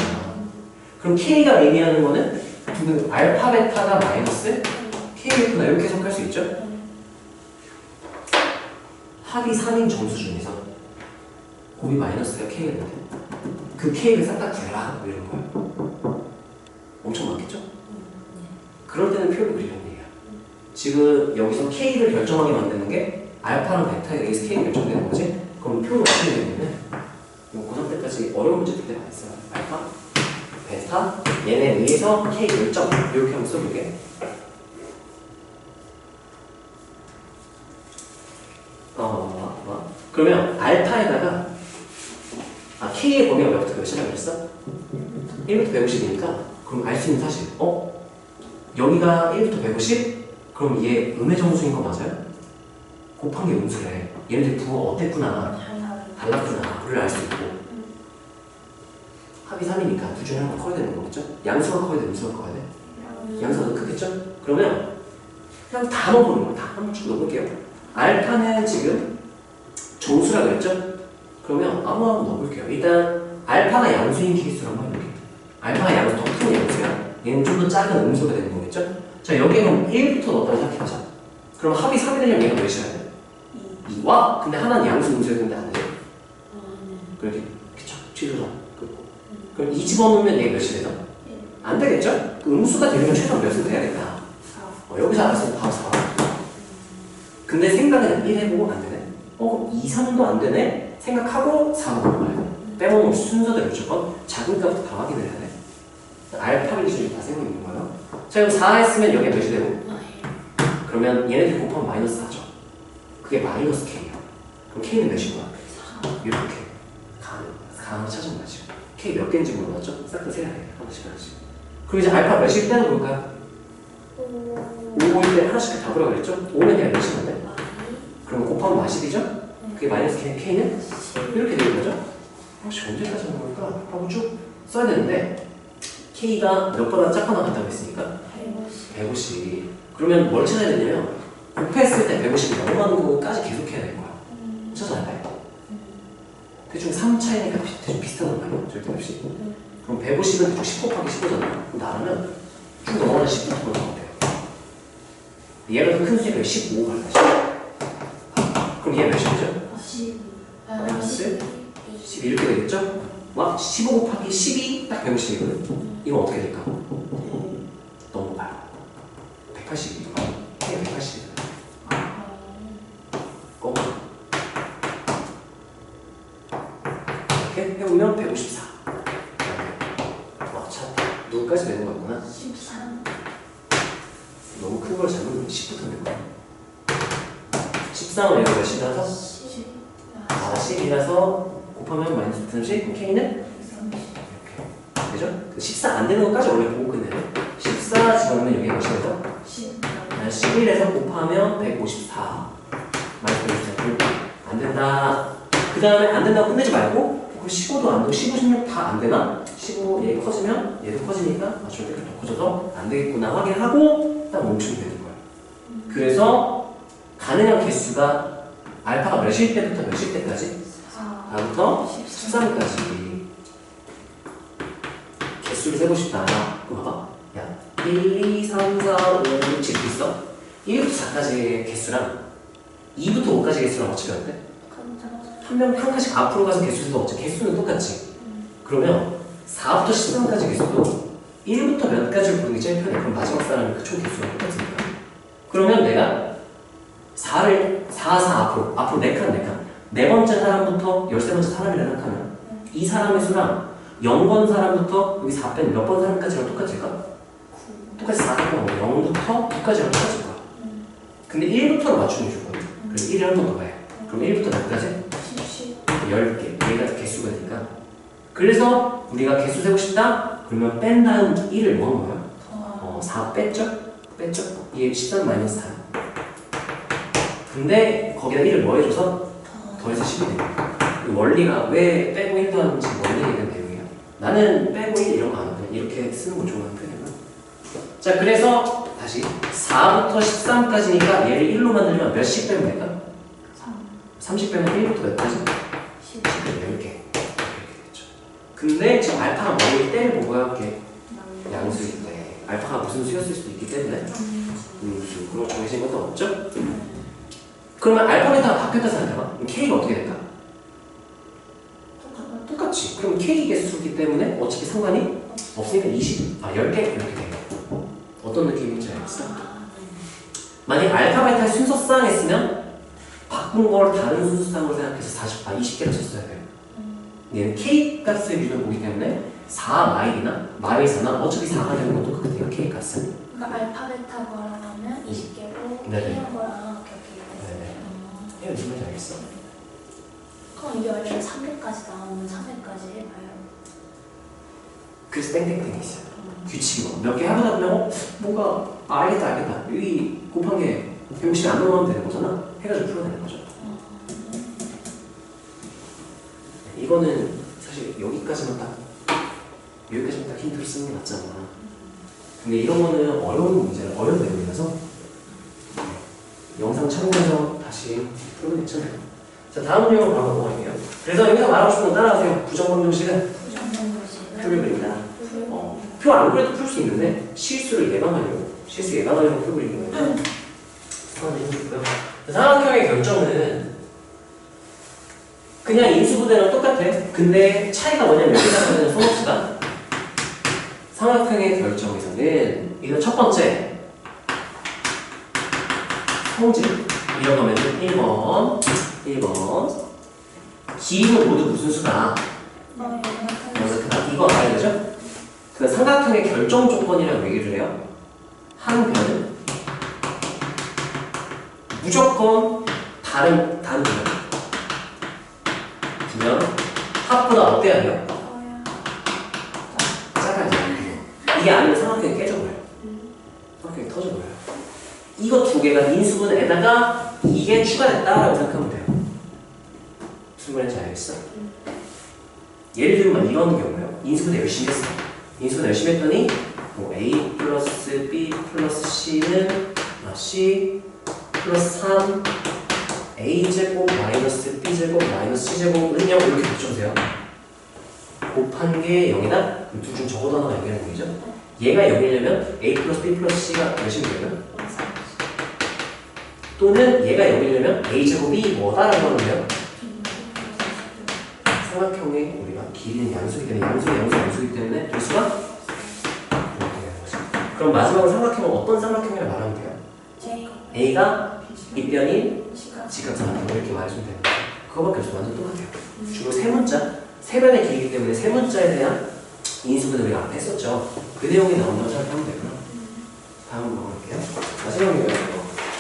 그럼 K가 의미하는 거는 두 분의 알파 베타가 마이너스 K겠구나 이렇게 해석할 수 있죠? 합이 3인 정수 중에서 곱이 마이너스가 K가 되는데 그 K를 싹 다 구해라 뭐 이런 거예요. 엄청 많겠죠? 그럴 때는 표를 그리는 얘기야. 지금 여기서 K를 결정하게 만드는 게 알파랑 베타에 의해서 K가 결정되는 거지? 그럼 표를 어떻게 되냐면 고3 때까지 어려운 문제 풀 때 많이 써요. 알파, 베타, 얘네에 의해서 K 결정 이렇게 한번 써볼게. 그러면 알파에다가 K의 범위가 몇부터 몇이라고 그랬어? 1부터 150이니까 그럼 알 수 있는 사실 여기가 1부터 150? 그럼 얘 음의 정수인 거 맞아요? 곱한 게 음수래. 얘네들 부호 어땠구나 달랐구나를 알 수 있고 합이 3이니까 둘 중에 하나가 커야 되는 거겠죠? 양수가 커야 돼? 음수가 커야 돼? 양수가 더 크겠죠? 그러면 그냥 다 넣어보는 거야. 다 한 번씩 넣어볼게요. 알파는 지금 정수라 그랬죠? 그러면 아무거나 넣어볼게요. 일단 알파가 양수인 케이스로 한번 해볼게요. 알파가 양수 더 큰 양수야. 얘는 좀 더 작은 음수가 되는 거겠죠? 자 여기에 그럼 1부터 넣었다고 생각해보자. 그럼 합이 3이 되려면 얘가 몇이야 돼? 2와? 근데 하나는 양수 음수였는데 안 돼. 그렇게 그쵸? 취소다. 그럼 2 집어넣으면 얘가 몇이 되죠? 안 되겠죠? 그 음수가 되려면 최소한 몇을 돼야겠다. 여기서 알았으면 바로 4. 근데 생각은 1 해보고 안 되네. 그럼 2, 3도 안 되네? 생각하고 4로 넘어가야 돼. 빼먹으면 순서대로 무조건 작은 값부터 다 확인을 해야 돼. 알파 기준이 다 세고 있는 거예요. 자, 그럼 4 했으면 여기에 몇이 되고? 그러면 얘네들 곱하면 마이너스 4죠. 그게 마이너스 K야. 그럼 K는 몇인 거야? 이렇게. 강을 찾은 거지. K 몇 개인지 물어봤죠? 싹 다 세야 돼. 하나씩. 그럼 이제 알파 몇일 때는 볼까요? 5일 때 하나씩 다 보라고 그랬죠? 5는 그냥 몇인데? 그럼 곱하면 마십이죠? 그게 마이너스 K는? 이렇게 되는 거죠? 혹시 언제까지 하는 걸까? 하고 쭉 써야 되는데 K가 몇 보다 작거나 같다고 했으니까 150. 그러면 뭘 찾아야 되냐면 곱했을 때 150이 넘어가는 거까지 계속 해야 될 거야. 찾아야 돼. 대충 3차이니까 대충 비슷한 거예요. 절대 없이. 그럼 150은 대충 10 곱하기 15잖아. 그럼 나라면 쭉 넘어가는 10부터 넘어가면 돼요. 얘가 더 큰 수니까 15 갈까? 그럼 얘 몇이죠? 10 마이너스 12 이렇게 되겠죠? 와 15 곱하기 12 딱 150이거든. 이건 어떻게 될까? 넘어가요. 180이죠. K가 180이잖아요. 꺼봐. 이렇게 해보면 154. 와 참 누구까지 되는 거였구나. 13 너무 큰 걸 잘못 넣으면 10부터 된 거야. 13을 얘가 몇이라서? 10이라서 곱하면 마이너스 30. K는? 이렇게. 되죠? 14 안 되는 것까지 원래 보고 끝내요. 14 집어넣으면 여기가 몇이죠? 11에서 곱하면 154. 마이너스 154. 안 된다. 그 다음에 안 된다고 끝내지 말고 그 15도 안 되고 15, 16 다 안 되나? 15 얘 커지면 얘도 커지니까 맞출 때가 더 커져서 안 되겠구나 확인하고 딱 멈추면 되는 거예요. 그래서 가능한 개수가 알파가 몇일 때부터 몇일 때까지? 4부터 13까지 개수를 세고 싶다. 그럼 봐봐. 야, 1, 2, 3, 4, 5, 6, 7 이렇게 있어. 1부터 4까지의 개수랑 2부터 5까지 개수랑 어떻게 하는데? 한 명 한 칸씩 앞으로 가서 개수도 없지. 개수는 똑같지. 그러면 4부터 13까지 개수도 1부터 몇 가지를 보는 게 제일 편해. 그럼 마지막 사람이 그 총 개수가 똑같으니까. 그러면 내가 4를 4, 4 앞으로 4칸 네 번째 사람부터 13번째 사람이라 생각하면 이 사람의 수랑 0번 사람부터 여기 4 뺀 몇 번 사람까지랑 똑같을까? 똑같이 4, 0부터 9까지랑 똑같을 거야. 근데 1부터로 맞추는 게 좋거든. 그래서 1을 한 번 더 해. 그럼 1부터 몇 가지? 10 10개. 얘가 개수가 되니까. 그래서 우리가 개수 세고 싶다? 그러면 뺀 다음 1을 뭐 한 거야? 4 뺐죠? 뺐죠? 이게 13 마이너스 4. 근데 거기다 1을 뭐 해줘서 더해서 10이 돼요. 원리가 왜 빼고 1도 하는지 원리에 있는 내용이에요. 나는 빼고 1 이런 거 안 하거든. 이렇게 쓰는 거 좋아하는 편이고. 자, 그래서 다시 4부터 13까지니까 얘를 1로 만들면 몇씩 빼면 될까? 30 빼면 1부터 몇 까지? 10 빼면 10개. 이렇게 되겠죠. 근데 지금 알파가 뭐일 때를 보고 할게. 양수일 때. 알파가 무슨 수였을 수도 있기 때문에 음수. 그런 거 정해진 것도 없죠? 그러면 알파 베타가 바뀌었다 생각해봐. 그럼 K가 어떻게 될까? 똑같지. 그럼 K 개수기 때문에 어차피 상관이 없으니까 10개 이렇게 돼요. 어떤 느낌인지 알겠어? 만약 알파 베타 순서상 했으면 바꾼 걸 다른 순서상으로 생각해서 20개를 썼어야 돼요. 얘는 K 값의 균을 보기 때문에 4 마일이나 마일 4나 어차피 4가 되는 것도 똑같아요. K 값은. 그러니까 알파 베타 거랑 하면 20개고 네네. K랑 거랑 이게 무슨 말인지 알겠어? 그럼 이게 원래 300까지 나오면 300까지 해봐요. 그래서 땡땡땡이 있어요. 규칙이 뭐 몇 개 하다 보면 뭔가 알겠다 여기 곱한 게 160이 안 넘어가면 되는 거잖아. 해가지고 풀어내는 거죠. 이거는 사실 여기까지만 딱 힌트를 쓰는 게 맞잖아. 근데 이런 거는 어려운 문제라 어려운 내용이라서 영상 참고해서 다시 풀면 괜찮아요. 자, 다음 내용 바로 넘어갈게요. 그래서 여기서 말하고 싶은 건 따라하세요. 부정방정식은 표를 그린다. 표 안 그래도 풀 수 있는데 실수 예방하려고 표 그리는 거예요. 해주고요. 삼각형의 결정은 그냥 인수분해랑 똑같아. 근데 차이가 뭐냐면 여기다 하는 소모수가 삼각형의 결정에서는 이건 첫 번째 성질 이런 거면은 1번 길이는 모두 무슨 수다? 이거 알아야 되죠? 그 삼각형의 결정 조건이라고 얘기를 해요. 한 변은 무조건 다른 두 면 합보다 어때야 돼요? 작아야 돼요. 이게 아니면 삼각형이 깨져버려요. 삼각형이 터져버려요. 이거 두 개가 인수분에다가 이게 추가됐다라고 생각하면 돼요. 무슨 말인지 알겠어? 예를 들면 이런 경우예요. 인수분해 열심히 했어. 인수분해 열심히 했더니 뭐 A 플러스 B 플러스 C는 C 플러스 3 A제곱 마이너스 B제곱 마이너스 C제곱은 0 이렇게 붙여주세요. 곱한 게 0이다? 둘 중 적어도 하나가 얘기하는 거죠. 얘가 0이려면 A 플러스 B 플러스 C가 몇이 되면 또는 얘가 0이려면 A제곱이 뭐다라고 하는데요. 삼각형의 우리가 길이는 양수이기 때문에 양수이기 때문에 개수가 이렇게 되는 거죠. 그럼 마지막으로 삼각형은 어떤 삼각형이라고 말하면 돼요? A가 빗변인 직각삼각형 이렇게 말해주면 되는 거죠. 그거밖에 없어. 완전 똑같아요. 주로 세 문자, 세 변의 길이기 때문에 세 문자에 대한 인수분해 우리가 앞에 했었죠. 그 내용이 나온다고 생각하면 되고요. 다음 넘어갈게요. 마지막 내용.